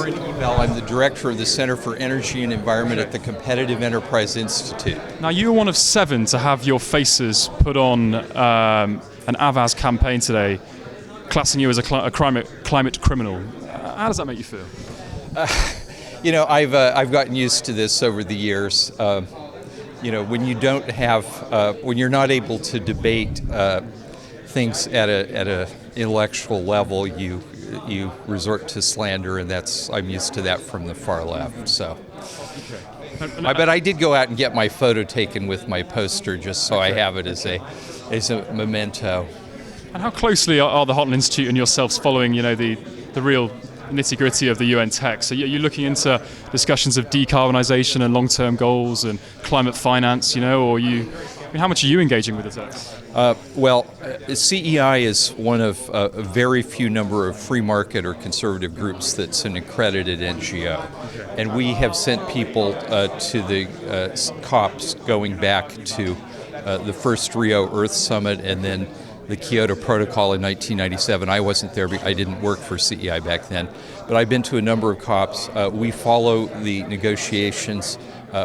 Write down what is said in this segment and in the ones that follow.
Myron Ebell. I'm the director of the Center for Energy and Environment at the Competitive Enterprise Institute. Now, you were one of 7 to have your faces put on an Avaz campaign today, classing you as a climate criminal. How does that make you feel? I've gotten used to this over the years. When you don't have, when you're not able to debate things at a intellectual level, you resort to slander, and I'm used to that from the far left. So, but I did go out and get my photo taken with my poster, just so I have it as a memento. And how closely are the Hotland Institute and yourselves following, the real nitty-gritty of the UN text? Are you looking into discussions of decarbonisation and long-term goals and climate finance, or how much are you engaging with the text? CEI is one of a very few number of free market or conservative groups that's an accredited NGO. And we have sent people to the COPs going back to the first Rio Earth Summit and then the Kyoto Protocol in 1997. I wasn't there because I didn't work for CEI back then. But I've been to a number of COPs. We follow the negotiations.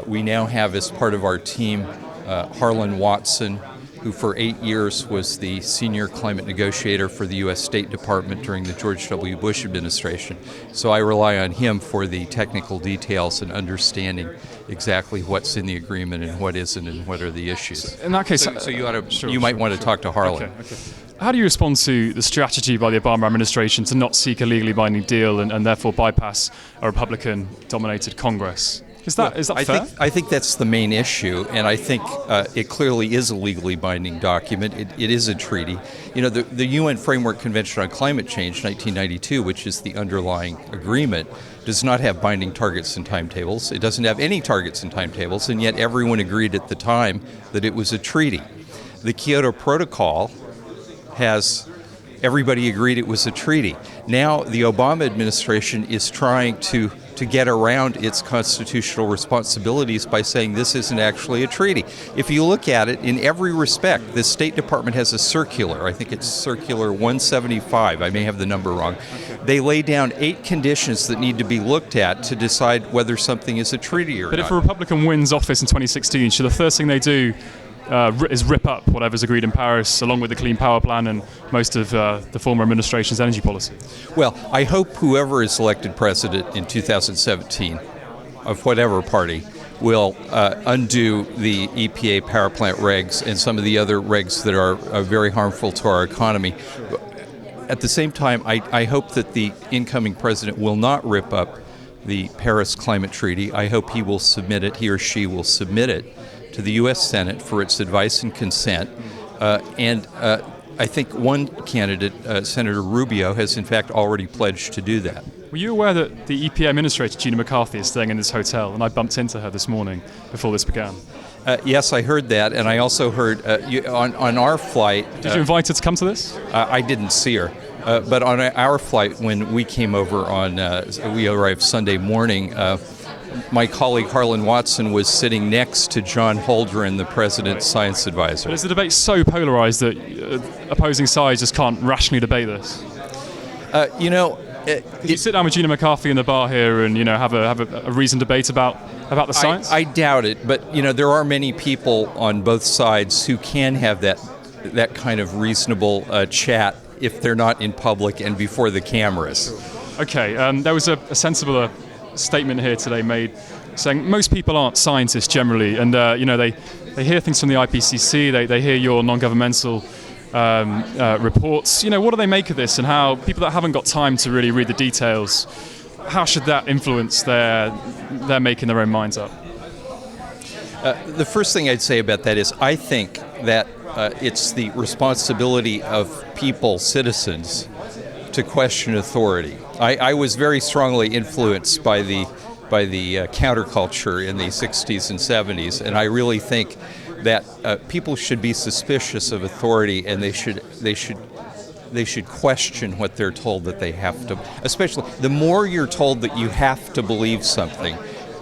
We now have as part of our team Harlan Watson, who for 8 years was the senior climate negotiator for the U.S. State Department during the George W. Bush administration. So I rely on him for the technical details and understanding exactly what's in the agreement and what isn't and what are the issues. In that case, you might want to talk to Harlan. Okay. How do you respond to the strategy by the Obama administration to not seek a legally binding deal and therefore bypass a Republican-dominated Congress? Is that fair? I think that's the main issue, and I think it clearly is a legally binding document. It is a treaty. The UN Framework Convention on Climate Change, 1992, which is the underlying agreement, does not have binding targets and timetables. It doesn't have any targets and timetables, and yet everyone agreed at the time that it was a treaty. The Kyoto Protocol everybody agreed it was a treaty. Now the Obama administration is trying to get around its constitutional responsibilities by saying this isn't actually a treaty. If you look at it in every respect, the State Department has a circular. I think it's Circular 175. I may have the number wrong. They lay down 8 conditions that need to be looked at to decide whether something is a treaty or not. But if a Republican wins office in 2016, should the first thing they do is rip up whatever's agreed in Paris, along with the Clean Power Plan and most of the former administration's energy policy? Well, I hope whoever is elected president in 2017, of whatever party, will undo the EPA power plant regs and some of the other regs that are very harmful to our economy. At the same time, I hope that the incoming president will not rip up the Paris Climate Treaty. I hope he or she will submit it to the U.S. Senate for its advice and consent. I think one candidate, Senator Rubio, has in fact already pledged to do that. Were you aware that the EPA administrator, Gina McCarthy, is staying in this hotel? And I bumped into her this morning before this began. Yes, I heard that, and I also heard on our flight... Did you invite her to come to this? I didn't see her. But on our flight, when we came over we arrived Sunday morning, my colleague Harlan Watson was sitting next to John Holdren, the president's science advisor. But is the debate so polarized that opposing sides just can't rationally debate this? Did you sit down with Gina McCarthy in the bar here and have a reasoned debate about the science? I doubt it, but there are many people on both sides who can have that kind of reasonable chat if they're not in public and before the cameras. Okay, there was a sensible statement here today made saying most people aren't scientists generally, and they hear things from the IPCC, they hear your non-governmental reports. What do they make of this, and how people that haven't got time to really read the details, how should that influence their making their own minds up? The first thing I'd say about that is I think that it's the responsibility of people, citizens, to question authority. I was very strongly influenced by the counterculture in the 60s and 70s, and I really think that people should be suspicious of authority, and they should question what they're told that they have to. Especially, the more you're told that you have to believe something,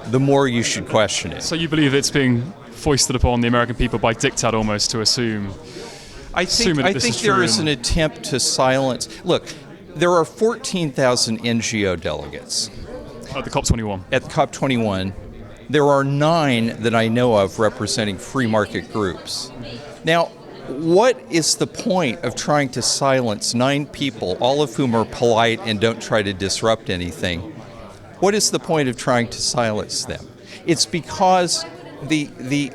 the more you should question it. So you believe it's being foisted upon the American people by diktat almost to assume? I think there is an attempt to silence. Look, there are 14,000 NGO delegates. At the COP21. At COP21, there are 9 that I know of representing free market groups. Now, what is the point of trying to silence 9 people, all of whom are polite and don't try to disrupt anything? What is the point of trying to silence them? It's because the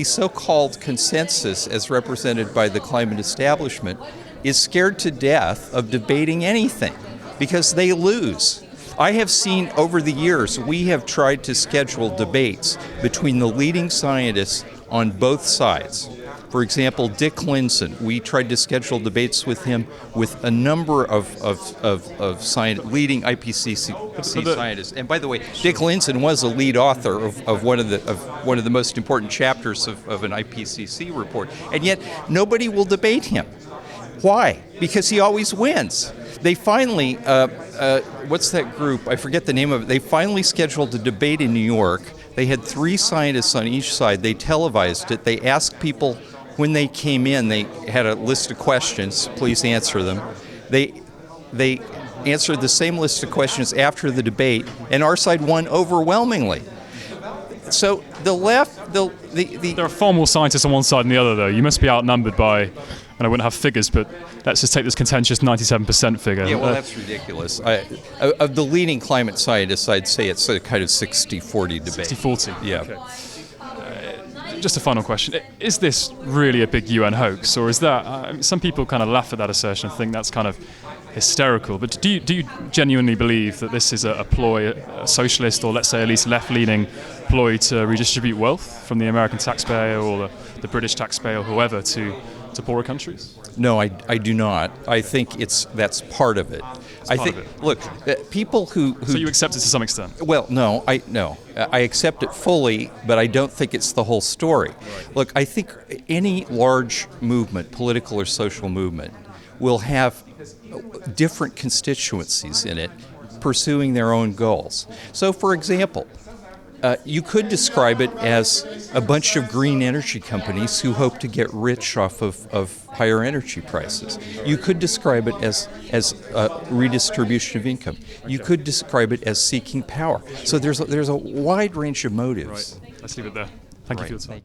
so-called consensus, as represented by the climate establishment, is scared to death of debating anything because they lose. I have seen over the years, we have tried to schedule debates between the leading scientists on both sides. For example, Dick Lindzen, we tried to schedule debates with him with a number of leading IPCC scientists. And by the way, Dick Lindzen was a lead author of one of the most important chapters of an IPCC report. And yet, nobody will debate him. Why? Because he always wins. They finally, what's that group? I forget the name of it. They finally scheduled a debate in New York. They had 3 scientists on each side. They televised it. They asked people when they came in, they had a list of questions. Please answer them. They answered the same list of questions after the debate, and our side won overwhelmingly. So the left, There are far more scientists on one side than the other, though. You must be outnumbered by, and I wouldn't have figures, but let's just take this contentious 97% figure. Yeah, well, that's ridiculous. Of the leading climate scientists, I'd say it's a kind of 60-40 debate. 60-40? Yeah. Okay. Just a final question. Is this really a big UN hoax, or is that... some people kind of laugh at that assertion and think that's kind of hysterical, but do you genuinely believe that this is a ploy, a socialist, or let's say at least left-leaning ploy to redistribute wealth from the American taxpayer or the British taxpayer or whoever to poorer countries? No, I do not. I think that's part of it. Look, people who So you accept it to some extent? Well, no, I accept it fully, but I don't think it's the whole story. Right. Look, I think any large movement, political or social movement, will have different constituencies in it pursuing their own goals. So, for example, you could describe it as a bunch of green energy companies who hope to get rich off of higher energy prices. You could describe it as redistribution of income. You could describe it as seeking power. So there's a wide range of motives. Right. Let's leave it there. Thank you for your time.